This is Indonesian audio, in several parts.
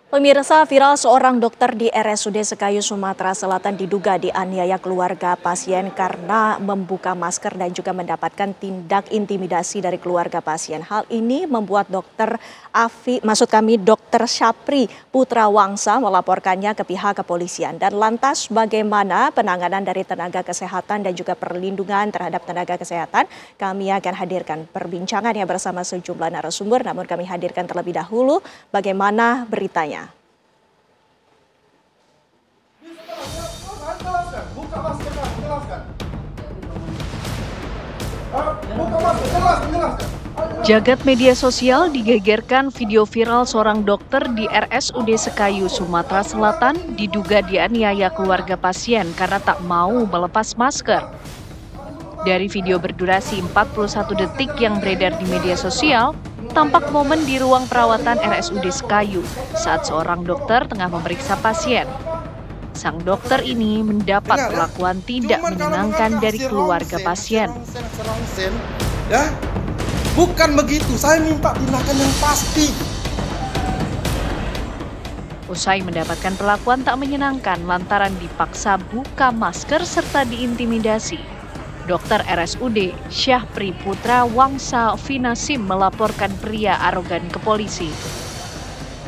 Pemirsa, viral seorang dokter di RSUD Sekayu, Sumatera Selatan diduga dianiaya keluarga pasien karena membuka masker dan juga mendapatkan tindak intimidasi dari keluarga pasien. Hal ini membuat dokter dokter Syapri Putra Wangsa melaporkannya ke pihak kepolisian. Dan lantas bagaimana penanganan dari tenaga kesehatan dan juga perlindungan terhadap tenaga kesehatan? Kami akan hadirkan perbincangannya bersama sejumlah narasumber, namun kami hadirkan terlebih dahulu bagaimana beritanya. Jagat media sosial digegerkan video viral seorang dokter di RSUD Sekayu, Sumatera Selatan diduga dianiaya keluarga pasien karena tak mau melepas masker. Dari video berdurasi 41 detik yang beredar di media sosial, tampak momen di ruang perawatan RSUD Sekayu saat seorang dokter tengah memeriksa pasien. Sang dokter ini mendapat perlakuan tidak menyenangkan dari keluarga pasien. Ya, bukan begitu. Saya minta tindakan yang pasti. Usai mendapatkan perlakuan tak menyenangkan lantaran dipaksa buka masker serta diintimidasi, Dokter RSUD Syapri Putra Wangsa Finasim melaporkan pria arogan ke polisi.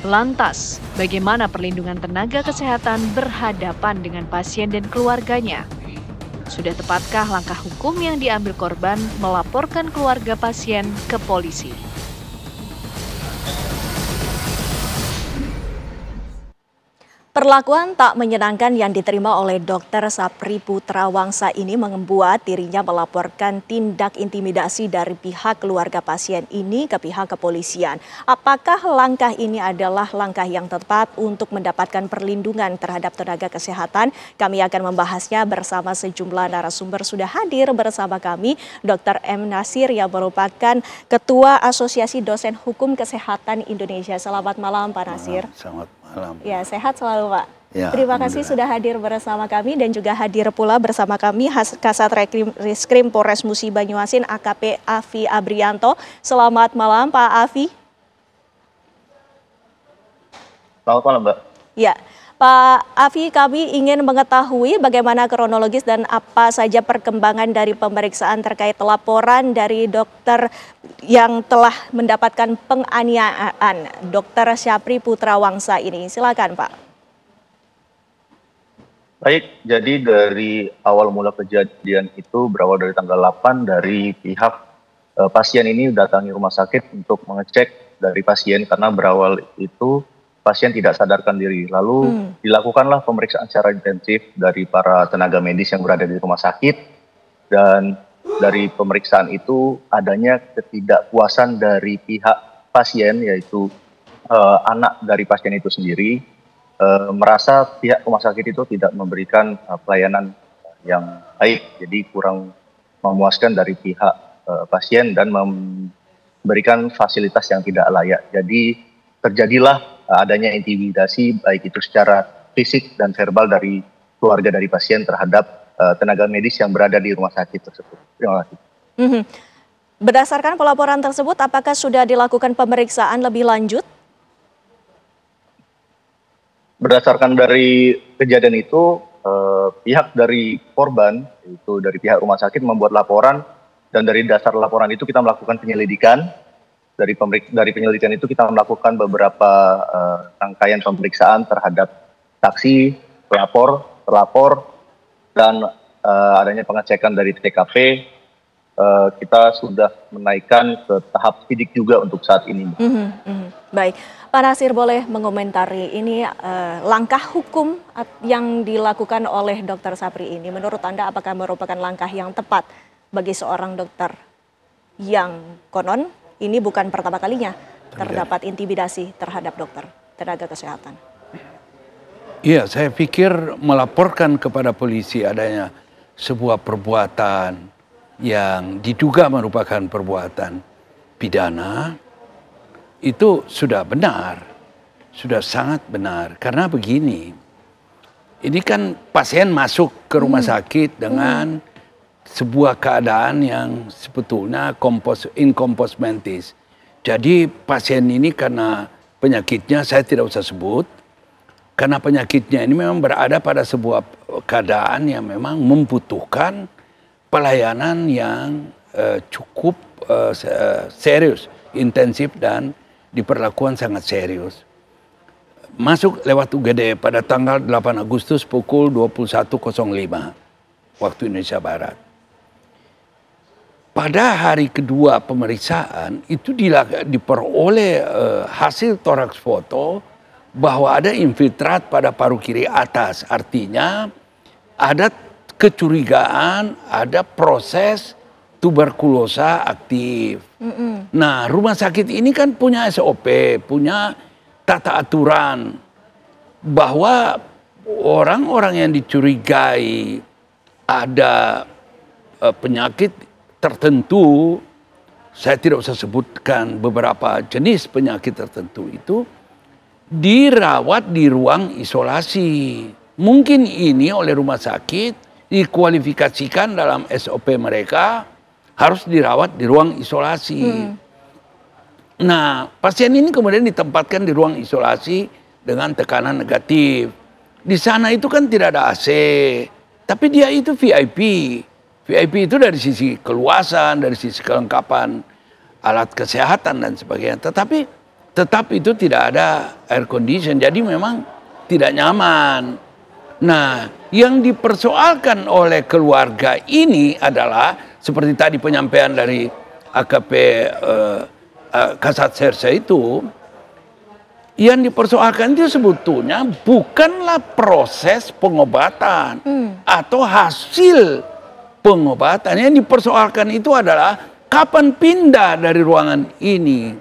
Lantas, bagaimana perlindungan tenaga kesehatan berhadapan dengan pasien dan keluarganya? Sudah tepatkah langkah hukum yang diambil korban melaporkan keluarga pasien ke polisi? Perlakuan tak menyenangkan yang diterima oleh Dokter Syapri Putra Wangsa ini membuat dirinya melaporkan tindak intimidasi dari pihak keluarga pasien ini ke pihak kepolisian. Apakah langkah ini adalah langkah yang tepat untuk mendapatkan perlindungan terhadap tenaga kesehatan? Kami akan membahasnya bersama sejumlah narasumber. Sudah hadir bersama kami Dr. M. Nasir yang merupakan Ketua Asosiasi Dosen Hukum Kesehatan Indonesia. Selamat malam Pak Nasir. Selamat malam. Ya, sehat selalu Pak. Ya, terima kasih sudah hadir bersama kami dan juga hadir pula bersama kami Kasat Reskrim Polres Musi Banyuasin AKP Afi Abrianto. Selamat malam Pak Afi. Selamat malam Mbak. Ya, Pak Afi, kami ingin mengetahui bagaimana kronologis dan apa saja perkembangan dari pemeriksaan terkait laporan dari dokter yang telah mendapatkan penganiayaan Dokter Syapri Putra Wangsa ini. Silakan Pak. Baik, jadi dari awal mula kejadian itu berawal dari tanggal 8 dari pihak pasien ini datangi rumah sakit untuk mengecek dari pasien karena berawal itu pasien tidak sadarkan diri. Lalu dilakukanlah pemeriksaan secara intensif dari para tenaga medis yang berada di rumah sakit dan dari pemeriksaan itu adanya ketidakpuasan dari pihak pasien yaitu anak dari pasien itu sendiri merasa pihak rumah sakit itu tidak memberikan pelayanan yang baik, jadi kurang memuaskan dari pihak pasien dan memberikan fasilitas yang tidak layak. Jadi terjadilah adanya intimidasi baik itu secara fisik dan verbal dari keluarga dari pasien terhadap tenaga medis yang berada di rumah sakit tersebut. Terima kasih. Berdasarkan pelaporan tersebut, apakah sudah dilakukan pemeriksaan lebih lanjut? Berdasarkan dari kejadian itu, pihak dari korban, itu dari pihak rumah sakit membuat laporan, dan dari dasar laporan itu kita melakukan penyelidikan. Dari penyelidikan itu kita melakukan beberapa rangkaian pemeriksaan terhadap saksi, terlapor, dan adanya pengecekan dari TKP. Kita sudah menaikkan ke tahap sidik juga untuk saat ini. Baik, Pak Nasir boleh mengomentari ini langkah hukum yang dilakukan oleh Dokter Syapri ini. Menurut Anda apakah merupakan langkah yang tepat bagi seorang dokter yang konon ini bukan pertama kalinya terdapat intimidasi terhadap dokter, tenaga kesehatan? Iya, saya pikir melaporkan kepada polisi adanya sebuah perbuatan yang diduga merupakan perbuatan pidana, itu sudah benar, sudah sangat benar. Karena begini, ini kan pasien masuk ke rumah sakit dengan sebuah keadaan yang sebetulnya inkompos mentis. Jadi pasien ini karena penyakitnya saya tidak usah sebut, karena penyakitnya ini memang berada pada sebuah keadaan yang memang membutuhkan pelayanan yang cukup serius, intensif, dan diperlakukan sangat serius. Masuk lewat UGD pada tanggal 8 Agustus pukul 21.05 waktu Indonesia Barat. Pada hari kedua pemeriksaan itu diperoleh hasil toraks foto bahwa ada infiltrat pada paru kiri atas. Artinya ada kecurigaan, ada proses tuberkulosa aktif. Nah, rumah sakit ini kan punya SOP, punya tata aturan bahwa orang-orang yang dicurigai ada penyakit tertentu, saya tidak usah sebutkan beberapa jenis penyakit tertentu itu, dirawat di ruang isolasi. Mungkin ini oleh rumah sakit dikualifikasikan dalam SOP mereka harus dirawat di ruang isolasi. Nah, pasien ini kemudian ditempatkan di ruang isolasi dengan tekanan negatif. Di sana itu kan tidak ada AC, tapi dia itu VIP. VIP itu dari sisi keluasan, dari sisi kelengkapan alat kesehatan dan sebagainya. Tetapi tetap itu tidak ada air condition, jadi memang tidak nyaman. Nah, yang dipersoalkan oleh keluarga ini adalah seperti tadi penyampaian dari AKP Kasat Serse itu, yang dipersoalkan itu sebetulnya bukanlah proses pengobatan atau hasil pengobatan. Yang dipersoalkan itu adalah kapan pindah dari ruangan ini.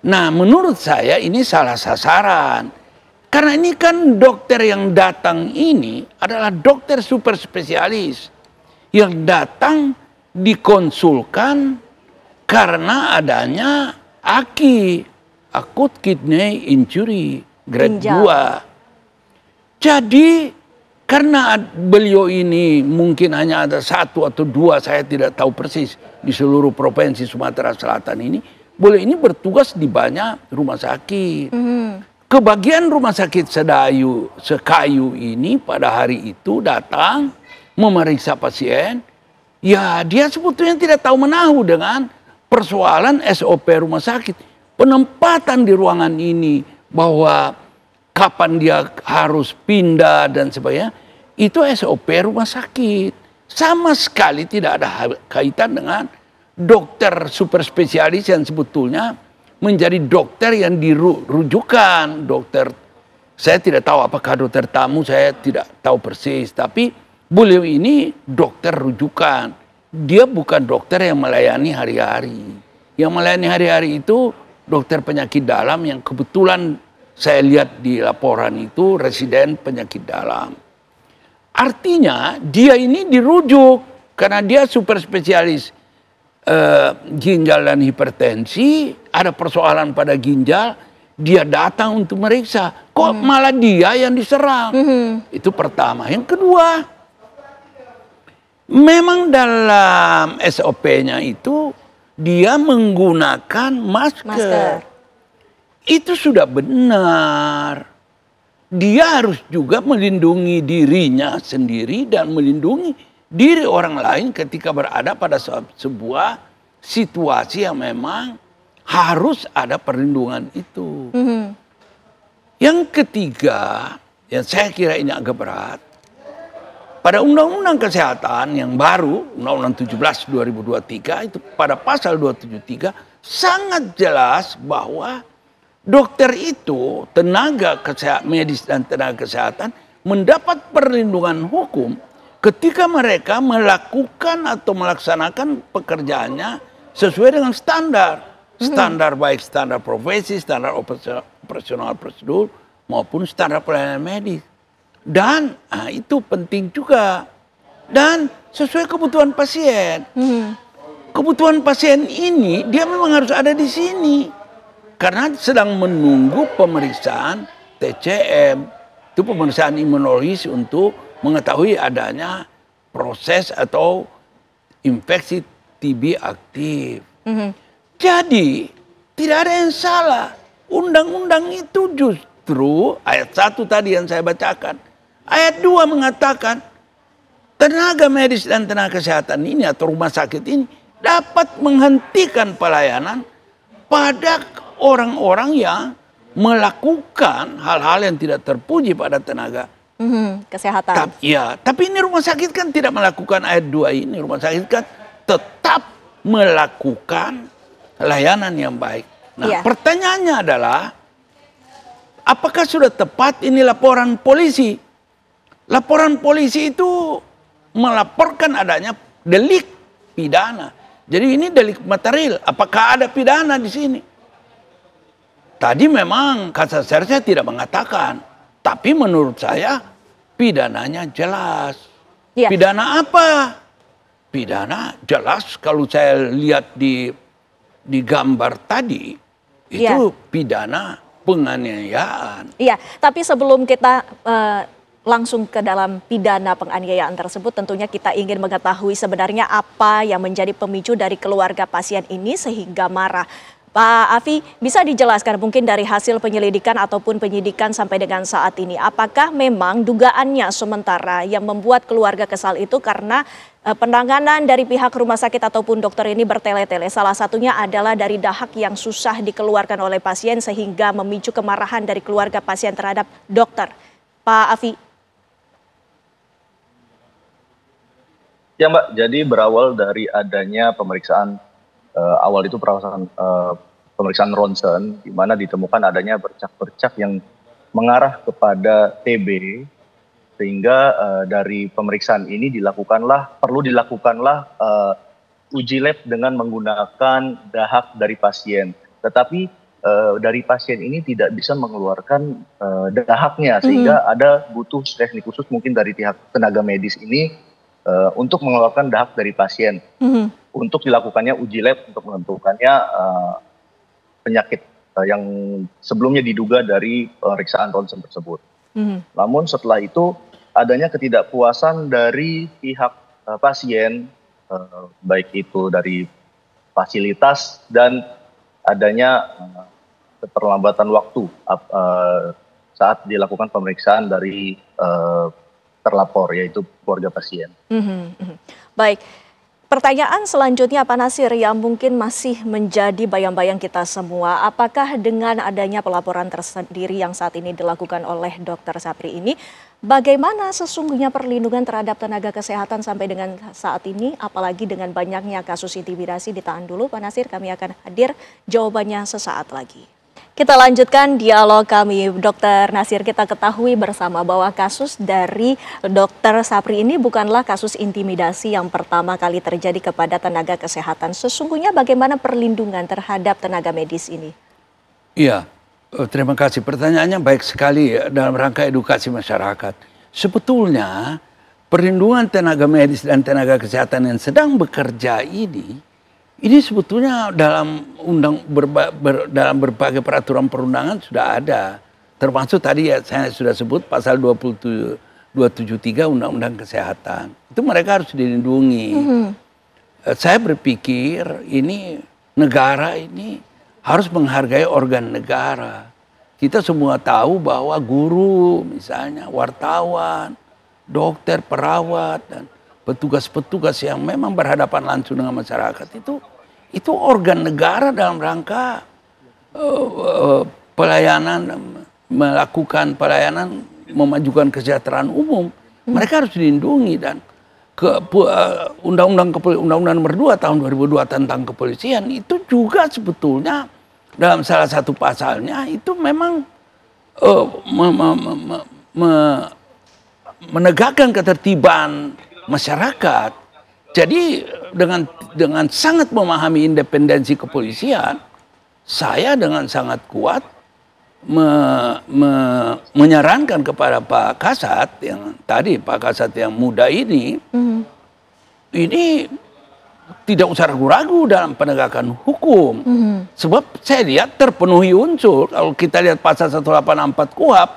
Nah, menurut saya ini salah sasaran. Karena ini kan dokter yang datang ini adalah dokter super spesialis yang datang dikonsulkan karena adanya AKI, acute kidney injury grade 2. Jadi karena beliau ini mungkin hanya ada 1 atau 2, saya tidak tahu persis, di seluruh provinsi Sumatera Selatan ini, beliau ini bertugas di banyak rumah sakit. Kebagian rumah sakit Sekayu ini pada hari itu datang memeriksa pasien, ya dia sebetulnya tidak tahu menahu dengan persoalan SOP rumah sakit. Penempatan di ruangan ini, bahwa kapan dia harus pindah dan sebagainya, itu SOP rumah sakit. Sama sekali tidak ada kaitan dengan dokter super spesialis yang sebetulnya menjadi dokter yang dirujukan. Dokter, saya tidak tahu apakah dokter tamu, saya tidak tahu persis. Tapi beliau ini dokter rujukan. Dia bukan dokter yang melayani hari-hari. Yang melayani hari-hari itu dokter penyakit dalam yang kebetulan saya lihat di laporan itu residen penyakit dalam. Artinya dia ini dirujuk karena dia super spesialis ginjal dan hipertensi, ada persoalan pada ginjal, dia datang untuk meriksa. Kok malah dia yang diserang? Itu pertama. Yang kedua, memang dalam SOP-nya itu dia menggunakan masker. Itu sudah benar. Dia harus juga melindungi dirinya sendiri dan melindungi diri orang lain ketika berada pada sebuah situasi yang memang harus ada perlindungan itu. Yang ketiga, yang saya kira ini agak berat, pada Undang-Undang Kesehatan yang baru, Undang-Undang 17 2023, itu pada pasal 273 sangat jelas bahwa dokter itu, tenaga kesehatan, medis dan tenaga kesehatan mendapat perlindungan hukum ketika mereka melakukan atau melaksanakan pekerjaannya sesuai dengan standar. Standar baik standar profesi, standar operasional prosedur maupun standar pelayanan medis. Dan itu penting juga. Dan sesuai kebutuhan pasien. Kebutuhan pasien ini dia memang harus ada di sini. Karena sedang menunggu pemeriksaan TCM. Itu pemeriksaan imunologis untuk mengetahui adanya proses atau infeksi TB aktif. Jadi tidak ada yang salah undang-undang itu justru ayat 1 tadi yang saya bacakan. Ayat 2 mengatakan tenaga medis dan tenaga kesehatan ini atau rumah sakit ini dapat menghentikan pelayanan pada orang-orang yang melakukan hal-hal yang tidak terpuji pada tenaga kesehatan. Tapi ini rumah sakit kan tidak melakukan ayat 2 ini. Rumah sakit kan tetap melakukan layanan yang baik. Nah, pertanyaannya adalah apakah sudah tepat ini laporan polisi? Laporan polisi itu melaporkan adanya delik pidana. Jadi ini delik material. Apakah ada pidana di sini? Tadi memang Kasat Serse tidak mengatakan, tapi menurut saya pidananya jelas. Pidana apa? Pidana jelas kalau saya lihat di gambar tadi itu pidana penganiayaan. Iya, tapi sebelum kita langsung ke dalam pidana penganiayaan tersebut, tentunya kita ingin mengetahui sebenarnya apa yang menjadi pemicu dari keluarga pasien ini sehingga marah. Pak Afi, bisa dijelaskan mungkin dari hasil penyelidikan ataupun penyidikan sampai dengan saat ini, apakah memang dugaannya sementara yang membuat keluarga kesal itu karena penanganan dari pihak rumah sakit ataupun dokter ini bertele-tele. Salah satunya adalah dari dahak yang susah dikeluarkan oleh pasien sehingga memicu kemarahan dari keluarga pasien terhadap dokter. Pak Afi. Ya Mbak, jadi berawal dari adanya pemeriksaan awal itu pemeriksaan ronsen, di mana ditemukan adanya bercak-bercak yang mengarah kepada TB, sehingga dari pemeriksaan ini perlu dilakukanlah uji lab dengan menggunakan dahak dari pasien. Tetapi dari pasien ini tidak bisa mengeluarkan dahaknya, sehingga butuh teknik khusus mungkin dari pihak tenaga medis ini untuk mengeluarkan dahak dari pasien. Untuk dilakukannya uji lab untuk menentukannya penyakit yang sebelumnya diduga dari pemeriksaan ronsen tersebut. Namun setelah itu adanya ketidakpuasan dari pihak pasien, baik itu dari fasilitas dan adanya keterlambatan waktu saat dilakukan pemeriksaan dari terlapor, yaitu keluarga pasien. Baik. Pertanyaan selanjutnya Pak Nasir yang mungkin masih menjadi bayang-bayang kita semua, apakah dengan adanya pelaporan tersendiri yang saat ini dilakukan oleh Dr. Sapri ini, bagaimana sesungguhnya perlindungan terhadap tenaga kesehatan sampai dengan saat ini, apalagi dengan banyaknya kasus intimidasi? Ditahan dulu Pak Nasir, kami akan hadir jawabannya sesaat lagi. Kita lanjutkan dialog kami, Dr. Nasir. Kita ketahui bersama bahwa kasus dari Dr. Sapri ini bukanlah kasus intimidasi yang pertama kali terjadi kepada tenaga kesehatan. Sesungguhnya bagaimana perlindungan terhadap tenaga medis ini? Iya, terima kasih. Pertanyaannya baik sekali dalam rangka edukasi masyarakat. Sebetulnya perlindungan tenaga medis dan tenaga kesehatan yang sedang bekerja ini sebetulnya dalam dalam berbagai peraturan perundangan sudah ada. Termasuk tadi ya saya sudah sebut pasal 273 Undang-Undang Kesehatan. Itu mereka harus dilindungi. Saya berpikir ini negara ini harus menghargai organ negara. Kita semua tahu bahwa guru misalnya, wartawan, dokter, perawat, dan petugas-petugas yang memang berhadapan langsung dengan masyarakat itu organ negara dalam rangka pelayanan, melakukan pelayanan, memajukan kesejahteraan umum. Mereka harus dilindungi, dan Undang-Undang Nomor 2 Tahun 2002 tentang kepolisian itu juga sebetulnya dalam salah satu pasalnya itu memang menegakkan ketertiban masyarakat. Jadi dengan sangat memahami independensi kepolisian, saya dengan sangat kuat menyarankan kepada Pak Kasat yang tadi, Pak Kasat yang muda ini tidak usah ragu-ragu dalam penegakan hukum. Sebab saya lihat terpenuhi unsur. Kalau kita lihat pasal 184 KUHP,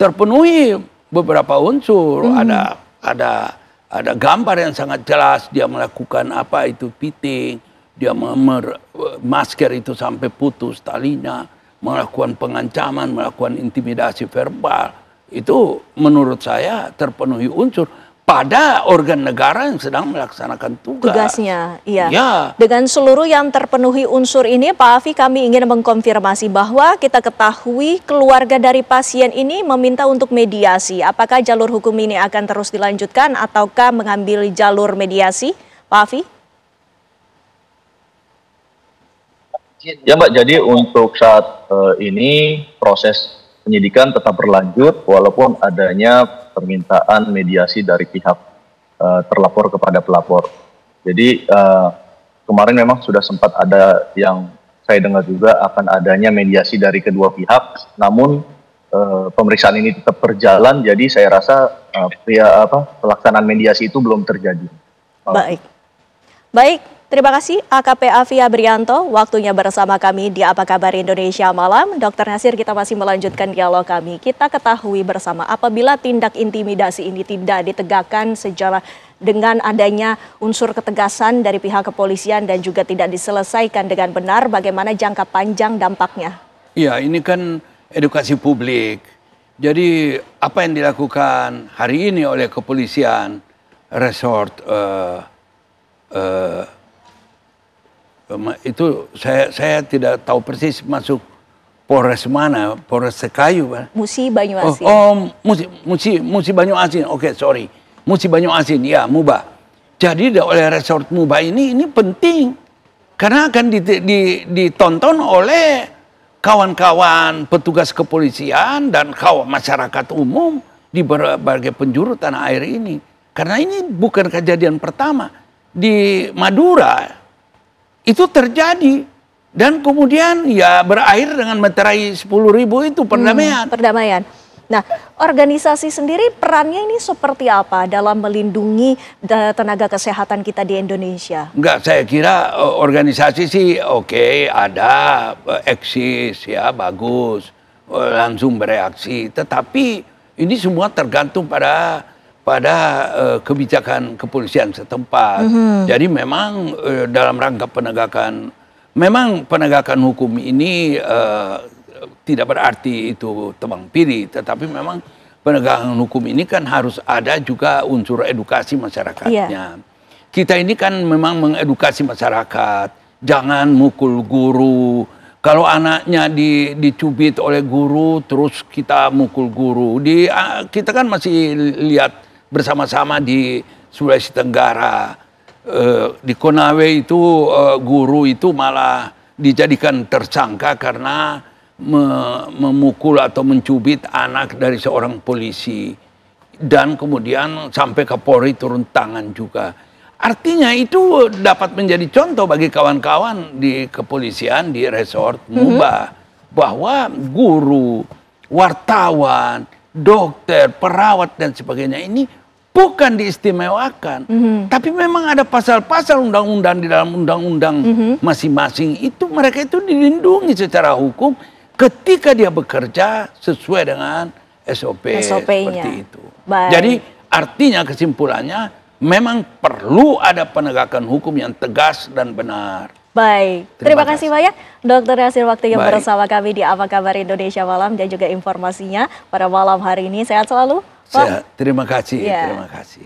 terpenuhi beberapa unsur. Ada gambar yang sangat jelas dia melakukan apa itu piting, dia masker itu sampai putus talinya, melakukan pengancaman, melakukan intimidasi verbal, itu menurut saya terpenuhi unsur pada organ negara yang sedang melaksanakan tugasnya. Iya. Ya. Dengan seluruh yang terpenuhi unsur ini, Pak Afi, kami ingin mengkonfirmasi bahwa kita ketahui keluarga dari pasien ini meminta untuk mediasi. Apakah jalur hukum ini akan terus dilanjutkan ataukah mengambil jalur mediasi, Pak Afi? Ya Mbak, jadi untuk saat ini proses penyidikan tetap berlanjut walaupun adanya permintaan mediasi dari pihak terlapor kepada pelapor. Jadi kemarin memang sudah sempat ada yang saya dengar juga akan adanya mediasi dari kedua pihak, namun pemeriksaan ini tetap berjalan, jadi saya rasa pelaksanaan mediasi itu belum terjadi. Baik. Terima kasih AKP Afi Abrianto, waktunya bersama kami di Apa Kabar Indonesia Malam. Dr. Nasir, kita masih melanjutkan dialog kami. Kita ketahui bersama apabila tindak intimidasi ini tidak ditegakkan secara dengan adanya unsur ketegasan dari pihak kepolisian dan juga tidak diselesaikan dengan benar, bagaimana jangka panjang dampaknya? Iya, ini kan edukasi publik. Jadi apa yang dilakukan hari ini oleh kepolisian resort itu saya tidak tahu persis masuk Polres mana, Polres Sekayu. Musi Banyuasin. Musi Banyuasin. Oke, sorry. Musi Banyuasin, ya, Muba. Jadi oleh resort Muba ini penting karena akan ditonton oleh kawan-kawan petugas kepolisian dan kawan masyarakat umum di berbagai penjuru tanah air ini. Karena ini bukan kejadian pertama. Di Madura itu terjadi dan kemudian ya berakhir dengan meterai 10.000 itu perdamaian. Nah, organisasi sendiri perannya ini seperti apa dalam melindungi tenaga kesehatan kita di Indonesia? Enggak, saya kira organisasi sih oke, ada, eksis ya, bagus, langsung bereaksi. Tetapi ini semua tergantung pada kebijakan kepolisian setempat. Jadi memang dalam rangka penegakan hukum ini tidak berarti itu tebang pilih, tetapi memang penegakan hukum ini kan harus ada juga unsur edukasi masyarakatnya. Kita ini kan memang mengedukasi masyarakat, jangan mukul guru. Kalau anaknya dicubit oleh guru, terus kita mukul guru. Kita kan masih lihat bersama-sama di Sulawesi Tenggara, di Konawe itu guru itu malah dijadikan tersangka karena memukul atau mencubit anak dari seorang polisi dan kemudian sampai ke Polri turun tangan juga. Artinya itu dapat menjadi contoh bagi kawan-kawan di kepolisian di resort Muba bahwa guru, wartawan, dokter, perawat dan sebagainya ini bukan diistimewakan, tapi memang ada pasal-pasal undang-undang di dalam undang-undang masing-masing itu mereka itu dilindungi secara hukum ketika dia bekerja sesuai dengan SOP-nya seperti itu. Jadi artinya kesimpulannya memang perlu ada penegakan hukum yang tegas dan benar. Baik, terima kasih banyak Dr. Nasir waktunya bersama kami di Apa Kabar Indonesia Malam dan juga informasinya pada malam hari ini. Sehat selalu. Terima kasih, terima kasih.